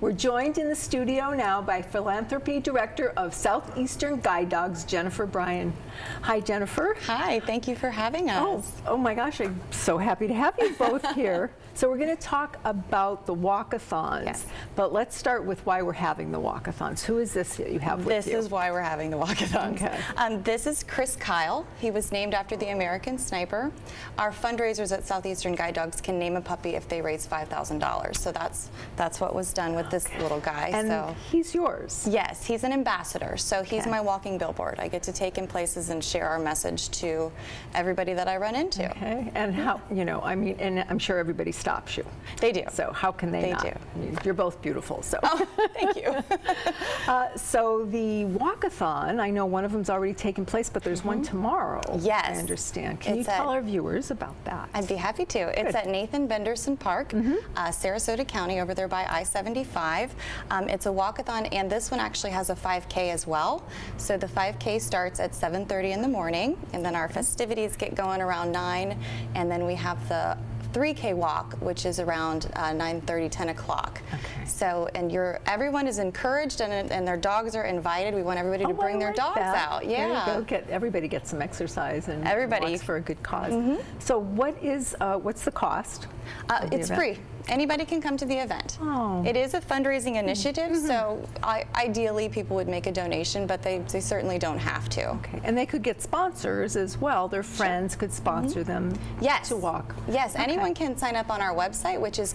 We're joined in the studio now by Philanthropy Director of Southeastern Guide Dogs, Jennifer Bryan. Hi, Jennifer. Hi, thank you for having us. Oh my gosh, I'm so happy to have you both here. So we're going to talk about the walkathons, Yes. but let's start with why we're having the walkathons. Who is this that you have with you? This is why we're having the walkathons. Okay. This is Chris Kyle. He was named after the American Sniper. Our fundraisers at Southeastern Guide Dogs can name a puppy if they raise $5,000. So that's what was done with this little guy. And so he's yours. yes, he's an ambassador. So he's Okay. my walking billboard. I get to take him places and share our message to everybody that I run into. Okay, and how, I mean, and I'm sure everybody stops you. They do. So how can they not? do. I mean, you're both beautiful, so. Oh, thank you. So the walkathon, I know one of them's already taken place, but there's one tomorrow. Yes. I understand. Can you It's tell at- our viewers about that? I'd be happy to. It's Good. at Nathan Benderson Park, Sarasota County, over there by I-75. It's a walkathon, and this one actually has a 5K as well. So the 5K starts at 7:30 in the morning, and then our festivities get going around 9, and then we have the 3K walk, which is around 9:30, 10 o'clock. Okay. So, and everyone is encouraged, and their dogs are invited. We want everybody to Oh, bring I their like dogs that. out. There Yeah. you go. Everybody gets some exercise and Everybody. walks for a good cause. So what's the cost? of the It's event? free. Anybody can come to the event. Oh. It is a fundraising initiative, so ideally people would make a donation, but they certainly don't have to. Okay, and they could get sponsors as well. Their friends could sponsor them Yes. to walk. Yes, Okay. anyone can sign up on our website, which is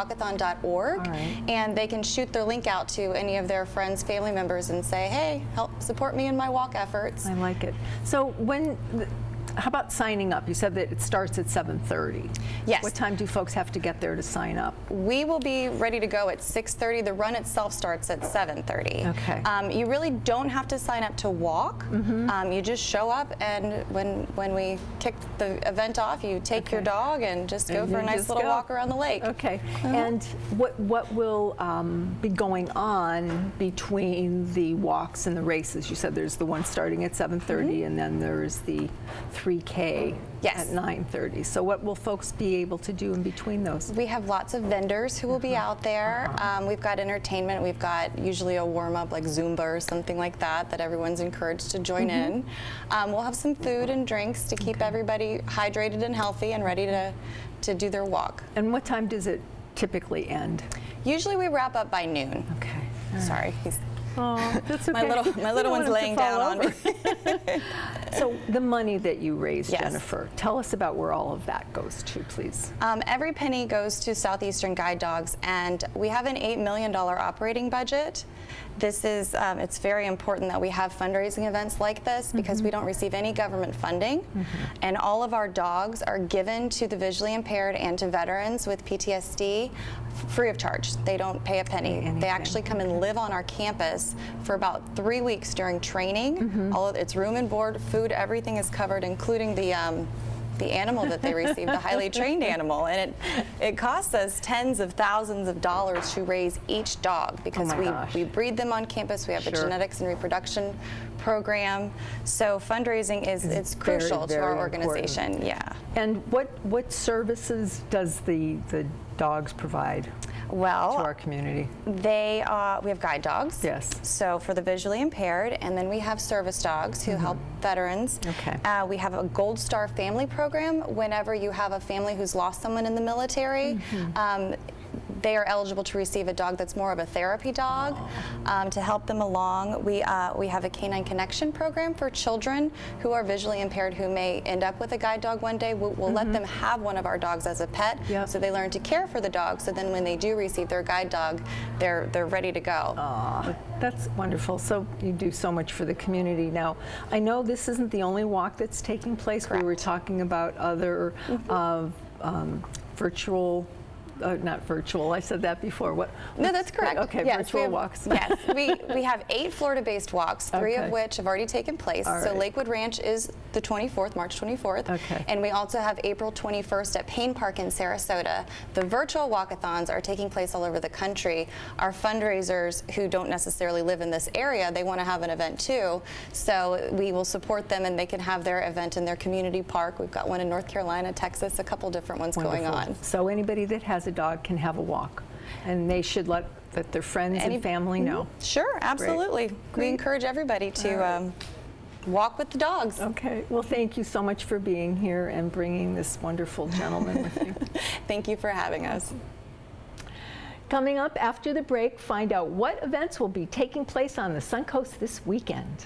guidedogswalkathon.org, All right. and they can shoot their link out to any of their friends, family members, and say, hey, help support me in my walk efforts. I like it. So how about signing up? You said that it starts at 7:30. Yes. What time do folks have to get there to sign up? We will be ready to go at 6:30. The run itself starts at 7:30. Okay. You really don't have to sign up to walk. You just show up, and when we kick the event off, you take your dog and just go And for a you nice just little go. walk around the lake. Okay. And what will be going on between the walks and the races? You said there's the one starting at 7:30, and then there's the 3K Yes. at 9:30. So what will folks be able to do in between those? We have lots of vendors who will be out there. We've got entertainment. We've got usually a warm-up like Zumba or something like that everyone's encouraged to join in. We'll have some food and drinks to keep everybody hydrated and healthy and ready to do their walk. And what time does it typically end? Usually we wrap up by noon. Okay. Sorry. Oh, that's okay. My little one's laying down on me. So the money that you raise, Yes. Jennifer, tell us about where all of that goes to, please. Every penny goes to Southeastern Guide Dogs, and we have an $8 million operating budget. This is, it's very important that we have fundraising events like this because we don't receive any government funding, and all of our dogs are given to the visually impaired and to veterans with PTSD free of charge. They don't pay a penny. Anything. They actually come and live on our campus for about 3 weeks during training. All of it's room and board, food, everything is covered, including the animal that they receive, the highly trained animal, and it costs us tens of thousands of dollars to raise each dog because my gosh. we breed them on campus. We have a Sure. genetics and reproduction program, so fundraising is it's very, crucial to our very organization. important. Yeah. And what services does the dogs provide to Well, our community? we have guide dogs. Yes. So for the visually impaired, and then we have service dogs who help veterans. Okay. We have a Gold Star family program. Whenever you have a family who's lost someone in the military, they are eligible to receive a dog that's more of a therapy dog to help them along. We have a Canine Connection program for children who are visually impaired who may end up with a guide dog one day. We'll let them have one of our dogs as a pet, Yep. so they learn to care for the dog. So then when they do receive their guide dog, they're ready to go. Aw, that's wonderful. So you do so much for the community. Now, I know this isn't the only walk that's taking place. We were Correct. talking about other virtual not virtual. I said that before. What? No, that's correct. Okay, yes, virtual we have, walks. Yes, we have 8 Florida-based walks, 3 Okay. of which have already taken place. All So right. Lakewood Ranch is the 24th, March 24th. Okay. And we also have April 21st at Payne Park in Sarasota. The virtual walkathons are taking place all over the country. Our fundraisers who don't necessarily live in this area, they want to have an event too. So we will support them and they can have their event in their community park. We've got one in North Carolina, Texas, a couple different ones going Wonderful. on. So anybody that has a dog can have a walk. And they should let their friends and family know. Sure, absolutely. We encourage everybody to walk with the dogs. Okay. Well, thank you so much for being here and bringing this wonderful gentleman with you. Thank you for having us. Coming up after the break, find out what events will be taking place on the Suncoast this weekend.